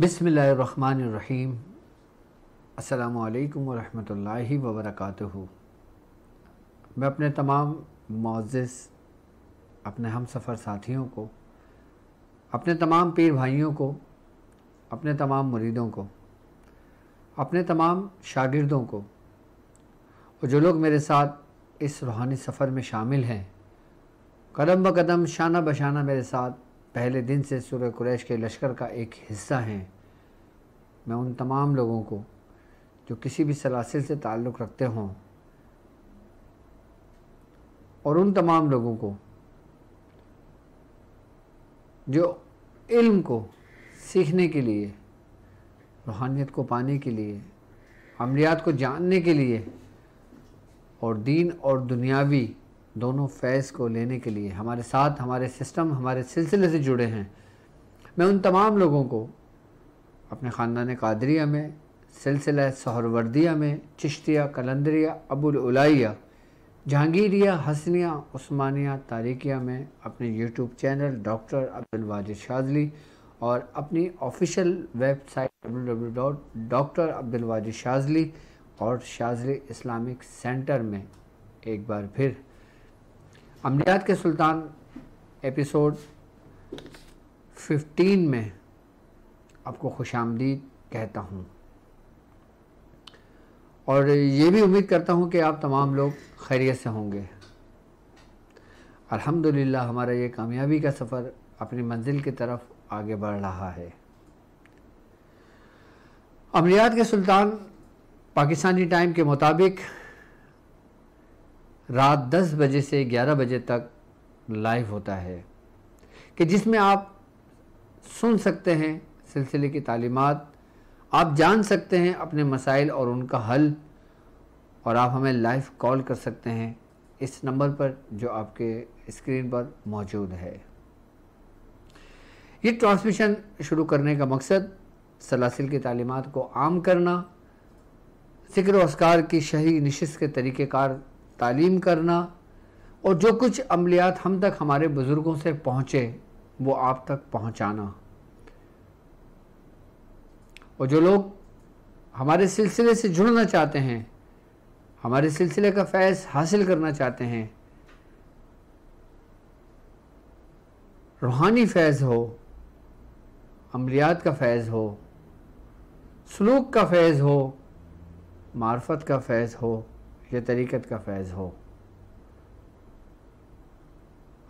بسم اللہ الرحمن الرحیم۔ السلام علیکم ورحمۃ اللہ وبرکاتہ۔ میں اپنے تمام معزز اپنے ہم سفر ساتھیوں کو، اپنے تمام پیر بھائیوں کو، اپنے تمام مریدوں کو، اپنے تمام شاگردوں کو اور جو لوگ میرے ساتھ اس روحانی سفر میں شامل ہیں، قدم بقدم شانہ بشانہ میرے ساتھ پہلے دن سے سورہ قریش کے لشکر کا ایک حصہ ہیں، میں ان تمام لوگوں کو جو کسی بھی سلاسل سے تعلق رکھتے ہوں اور ان تمام لوگوں کو جو علم کو سیکھنے کے لیے، روحانیت کو پانے کے لیے، عملیات کو جاننے کے لیے اور دین اور دنیاوی دونوں فیض کو لینے کے لیے ہمارے ساتھ ہمارے سسٹم ہمارے سلسلے سے جڑے ہیں، میں ان تمام لوگوں کو اپنے خاندان قادریہ میں، سلسلہ سہروردیہ میں، چشتیہ، قلندریہ، ابو العلائیہ، جہانگیریہ، حسنیہ، عثمانیہ، تاریکیہ میں اپنے یوٹیوب چینل ڈاکٹر عبدالواجد شاذلی اور اپنی آفیشیل ویب سائٹ www.drabdulwajidshazli اور شاذلی اسلامک سینٹر میں ایک بار پھر عملیات کے سلطان ایپیسوڈ 15 میں آپ کو خوش آمدید کہتا ہوں، اور یہ بھی امید کرتا ہوں کہ آپ تمام لوگ خیریت سے ہوں گے۔ الحمدللہ ہمارا یہ کامیابی کا سفر اپنی منزل کی طرف آگے بڑھ رہا ہے۔ عملیات کے سلطان پاکستانی ٹائم کے مطابق رات 10 بجے سے 11 بجے تک لائیو ہوتا ہے، کہ جس میں آپ سن سکتے ہیں سلسلے کی تعلیمات، آپ جان سکتے ہیں اپنے مسائل اور ان کا حل، اور آپ ہمیں لائیو کال کر سکتے ہیں اس نمبر پر جو آپ کے اسکرین پر موجود ہے۔ یہ ٹرانسمیشن شروع کرنے کا مقصد سلاسل کی تعلیمات کو عام کرنا، ذکر و اذکار کی شرعی نشست کے طریقہ کار تعلیم کرنا، اور جو کچھ عملیات ہم تک ہمارے بزرگوں سے پہنچے وہ آپ تک پہنچانا، اور جو لوگ ہمارے سلسلے سے جڑنا چاہتے ہیں، ہمارے سلسلے کا فیض حاصل کرنا چاہتے ہیں، روحانی فیض ہو، عملیات کا فیض ہو، سلوک کا فیض ہو، معرفت کا فیض ہو یا طریقت کا فیض ہو،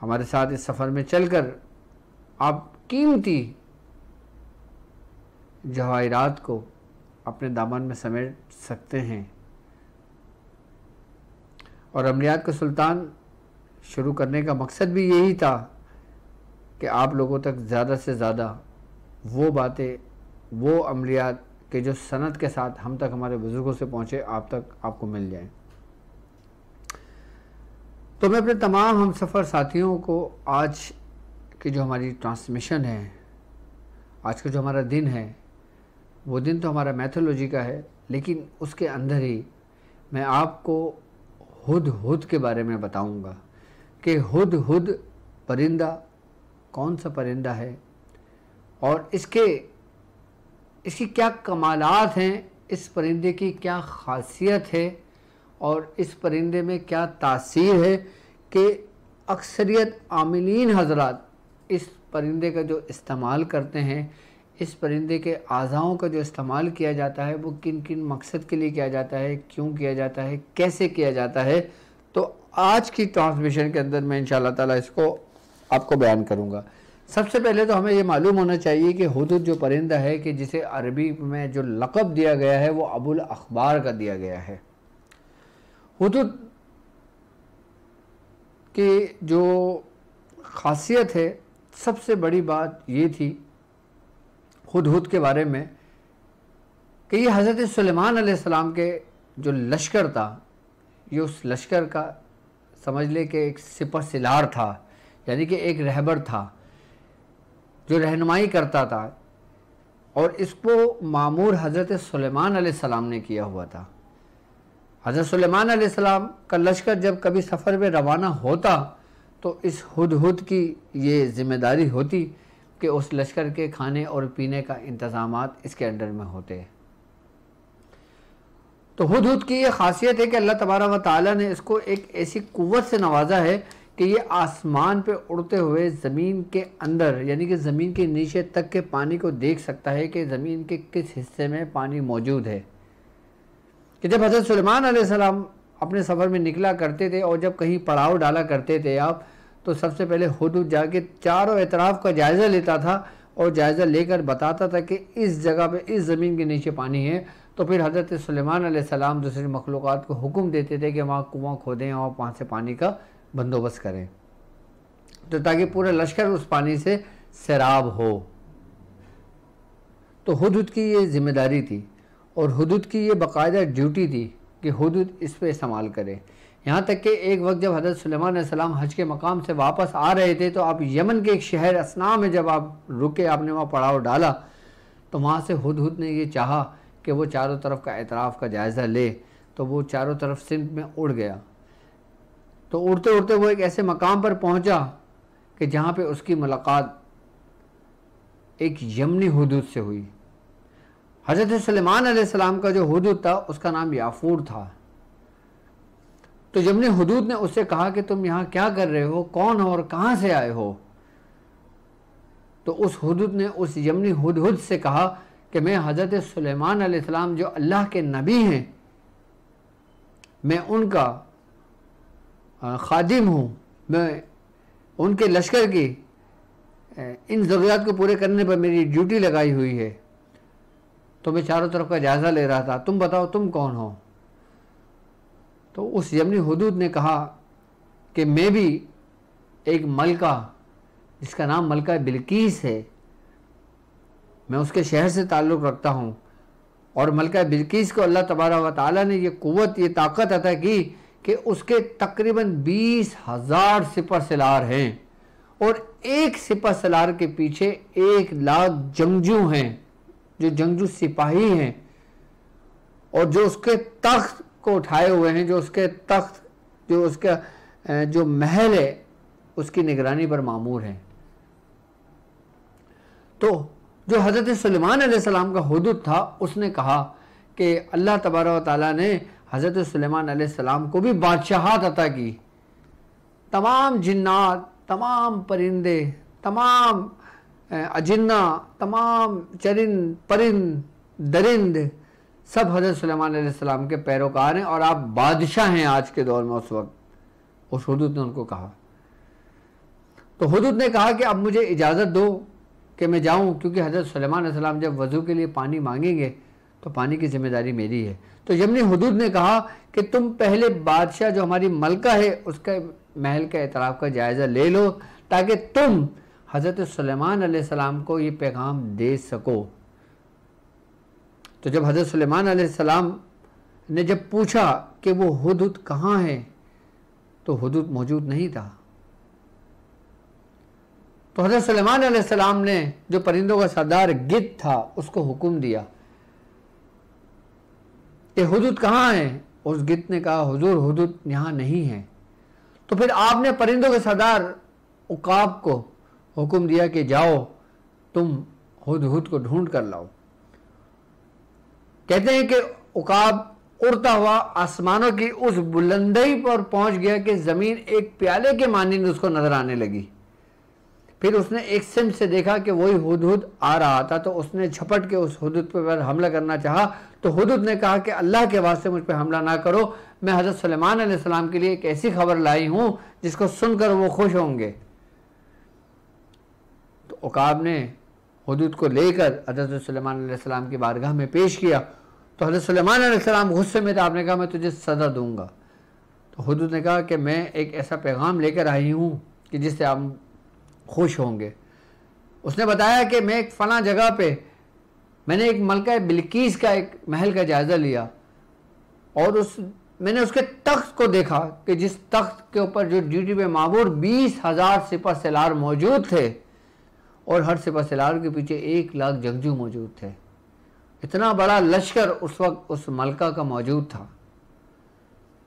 ہمارے ساتھ اس سفر میں چل کر آپ قیمتی جواہرات کو اپنے دامن میں سمیٹ سکتے ہیں۔ اور عملیات کا سلطان شروع کرنے کا مقصد بھی یہی تھا کہ آپ لوگوں تک زیادہ سے زیادہ وہ باتیں، وہ عملیات کہ جو سند کے ساتھ ہم تک ہمارے بزرگوں سے پہنچے آپ تک آپ کو مل جائیں۔ تو میں اپنے تمام ہم سفر ساتھیوں کو آج کی جو ہماری ٹرانسمیشن ہے، آج کا جو ہمارا دن ہے، وہ دن تو ہمارا میتھولوجی کا ہے، لیکن اس کے اندر ہی میں آپ کو ہدہد کے بارے میں بتاؤں گا کہ ہدہد پرندہ کون سا پرندہ ہے، اور اس کی کیا کمالات ہیں، اس پرندے کی کیا خاصیت ہے، اور اس پرندے میں کیا تاثیر ہے کہ اکثریت عاملین حضرات اس پرندے کا جو استعمال کرتے ہیں، اس پرندے کے اعضاؤں کا جو استعمال کیا جاتا ہے وہ کن کن مقصد کے لیے کیا جاتا ہے، کیوں کیا جاتا ہے، کیسے کیا جاتا ہے، تو آج کی ٹرانسمیشن کے اندر میں انشاءاللہ تعالی اس کو آپ کو بیان کروں گا۔ سب سے پہلے تو ہمیں یہ معلوم ہونا چاہیے کہ ہدہد جو پرندہ ہے کہ جسے عربی میں جو لقب دیا گیا ہے وہ ابو الاخبار کا دیا گیا ہے۔ ہدہد کی جو خاصیت ہے، سب سے بڑی بات یہ تھی ہدہد کے بارے میں کہ یہ حضرت سلیمان علیہ السلام کے جو لشکر تھا، یہ اس لشکر کا سمجھ لے کہ ایک سپہ سالار تھا، یعنی کہ ایک رہبر تھا جو رہنمائی کرتا تھا، اور اس کو مامور حضرت سلیمان علیہ السلام نے کیا ہوا تھا۔ حضرت سلیمان علیہ السلام کا لشکر جب کبھی سفر میں روانہ ہوتا تو اس ہدہد کی یہ ذمہ داری ہوتی کہ اس لشکر کے کھانے اور پینے کا انتظامات اس کے انڈر میں ہوتے ہیں۔ تو ہدہد کی یہ خاصیت ہے کہ اللہ تبارک و تعالیٰ نے اس کو ایک ایسی قوت سے نوازا ہے کہ یہ آسمان پہ اڑتے ہوئے زمین کے اندر یعنی کہ زمین کے نیچے تک کے پانی کو دیکھ سکتا ہے کہ زمین کے کس حصے میں پانی موجود ہے۔ کہ جب حضرت سلیمان علیہ السلام اپنے سفر میں نکلا کرتے تھے اور جب کہیں پڑاؤ ڈالا کرتے تھے آپ، تو سب سے پہلے ہدہد جا کے چاروں اطراف کا جائزہ لیتا تھا اور جائزہ لے کر بتاتا تھا کہ اس جگہ پہ اس زمین کے نیچے پانی ہے، تو پھر حضرت سلیمان علیہ السلام دوسری مخلوقات کو حکم دیتے تھے کہ وہاں کنواں کھودیں اور وہاں سے پانی کا بندوبست کریں، تو تاکہ پورا لشکر اس پانی سے سیراب ہو۔ تو ہدہد کی یہ ذمہ داری تھی اور ہدہد کی یہ باقاعدہ ڈیوٹی تھی کہ ہدہد اس پہ استعمال کرے۔ یہاں تک کہ ایک وقت جب حضرت سلیمان علیہ السلام حج کے مقام سے واپس آ رہے تھے تو آپ یمن کے ایک شہر اسنا میں جب آپ رکے، آپ نے وہاں پڑاؤ ڈالا، تو وہاں سے ہدہد نے یہ چاہا کہ وہ چاروں طرف کا اطراف کا جائزہ لے، تو وہ چاروں طرف سمت میں اڑ گیا۔ تو اڑتے اڑتے وہ ایک ایسے مقام پر پہنچا کہ جہاں پہ اس کی ملاقات ایک یمنی ہدہد سے ہوئی۔ حضرت سلیمان علیہ السلام کا جو ہدہد تھا اس کا نام یافور تھا۔ تو یمنی ہدہد نے اس سے کہا کہ تم یہاں کیا کر رہے ہو، کون ہو اور کہاں سے آئے ہو؟ تو اس ہدہد نے اس یمنی ہدہد سے کہا کہ میں حضرت سلیمان علیہ السلام جو اللہ کے نبی ہیں، میں ان کا خادم ہوں، میں ان کے لشکر کی ان ضروریات کو پورے کرنے پر میری ڈیوٹی لگائی ہوئی ہے، تو میں چاروں طرف کا جائزہ لے رہا تھا، تم بتاؤ تم کون ہو؟ تو اس یمنی ہدہد نے کہا کہ میں بھی ایک ملکہ جس کا نام ملکہ بلقیس ہے، میں اس کے شہر سے تعلق رکھتا ہوں، اور ملکہ بلقیس کو اللہ تبارک و تعالیٰ نے یہ قوت، یہ طاقت عطا کی کہ اس کے تقریباً 20,000 سپہ سالار ہیں، اور ایک سپہ سالار کے پیچھے 1,00,000 جنگجو ہیں، جو جنگجو سپاہی ہیں، اور جو اس کے تخت کو اٹھائے ہوئے ہیں، جو اس کے تخت، جو اس کا جو محل ہے اس کی نگرانی پر مامور ہیں۔ تو جو حضرت سلیمان علیہ السلام کا ہدہد تھا اس نے کہا کہ اللہ تبارک و تعالیٰ نے حضرت سلیمان علیہ السلام کو بھی بادشاہت عطا کی، تمام جنات، تمام پرندے، تمام اجنہ، تمام چرند پرند درند سب حضرت سلیمان علیہ السلام کے پیروکار ہیں، اور آپ بادشاہ ہیں آج کے دور میں۔ اس وقت اس ہدہد نے ان کو کہا، تو ہدہد نے کہا کہ اب مجھے اجازت دو کہ میں جاؤں، کیونکہ حضرت سلیمان علیہ السلام جب وضو کے لیے پانی مانگیں گے تو پانی کی ذمہ داری میری ہے۔ تو یمنی ہدہد نے کہا کہ تم پہلے بادشاہ جو ہماری ملکہ ہے اس کا محل کا اطراف کا جائزہ لے لو، تاکہ تم حضرت سلیمان علیہ السلام کو یہ پیغام دے سکو۔ تو جب حضرت سلیمان علیہ السلام نے جب پوچھا کہ وہ ہدہد کہاں ہے تو ہدہد موجود نہیں تھا۔ تو حضرت سلیمان علیہ السلام نے جو پرندوں کا سردار گدھ تھا اس کو حکم دیا کہ ہدہد کہاں ہے؟ اس گدھ نے کہا حضور ہدہد یہاں نہیں ہے۔ تو پھر آپ نے پرندوں کے سردار عقاب کو حکم دیا کہ جاؤ تم ہدہد کو ڈھونڈ کر لاؤ۔ کہتے ہیں کہ عقاب اڑتا ہوا آسمانوں کی اس بلندی پر پہنچ گیا کہ زمین ایک پیالے کے مانند اس کو نظر آنے لگی۔ پھر اس نے ایک سمت سے دیکھا کہ وہی ہدہد آ رہا تھا، تو اس نے جھپٹ کے اس ہدہد پر حملہ کرنا چاہا، تو ہدہد نے کہا کہ اللہ کے واسطے مجھ پہ حملہ نہ کرو، میں حضرت سلیمان علیہ السلام کے لیے ایک ایسی خبر لائی ہوں جس کو سن کر وہ خوش ہوں گے۔ تو عقاب نے ہدہد کو لے کر حضرت سلیمان علیہ السلام کی بارگاہ میں پیش کیا، تو حضرت سلیمان علیہ السلام غصے میں تھا، آپ نے کہا میں تجھے سزا دوں گا۔ تو ہدہد نے کہا کہ میں ایک ایسا پیغام لے کر آئی ہوں کہ جس سے آپ خوش ہوں گے۔ اس نے بتایا کہ میں ایک فلاں جگہ پہ میں نے ایک ملکہ بلقیس کا ایک محل کا جائزہ لیا، اور میں نے اس کے تخت کو دیکھا کہ جس تخت کے اوپر جو ڈیوٹی پہ مامور 20,000 سپہ سالار موجود تھے، اور ہر سپہ سالار کے پیچھے 1,00,000 جنگجو موجود تھے۔ اتنا بڑا لشکر اس وقت اس ملکہ کا موجود تھا۔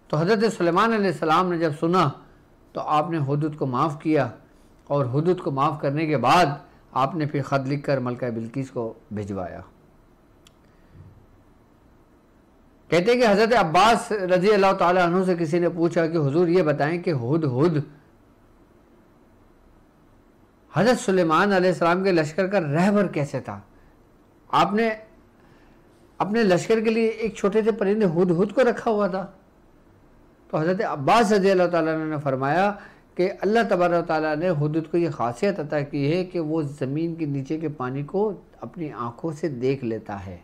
تو حضرت سلیمان علیہ السلام نے جب سنا تو آپ نے ہدہد کو معاف کیا، اور ہدہد کو معاف کرنے کے بعد آپ نے پھر خط لکھ کر ملکہ بلقیس کو بھجوایا۔ کہتے ہیں کہ حضرت عباس رضی اللہ تعالیٰ عنہ سے کسی نے پوچھا کہ حضور یہ بتائیں کہ ہدہد حضرت سلیمان علیہ السلام کے لشکر کا رہبر کیسے تھا؟ آپ نے اپنے لشکر کے لیے ایک چھوٹے سے پرندے ہدہد کو رکھا ہوا تھا۔ تو حضرت عباس رضی اللہ تعالیٰ عنہ نے فرمایا کہ اللہ تبارک و تعالیٰ نے ہدہد کو یہ خاصیت عطا کی ہے کہ وہ زمین کے نیچے کے پانی کو اپنی آنکھوں سے دیکھ لیتا ہے۔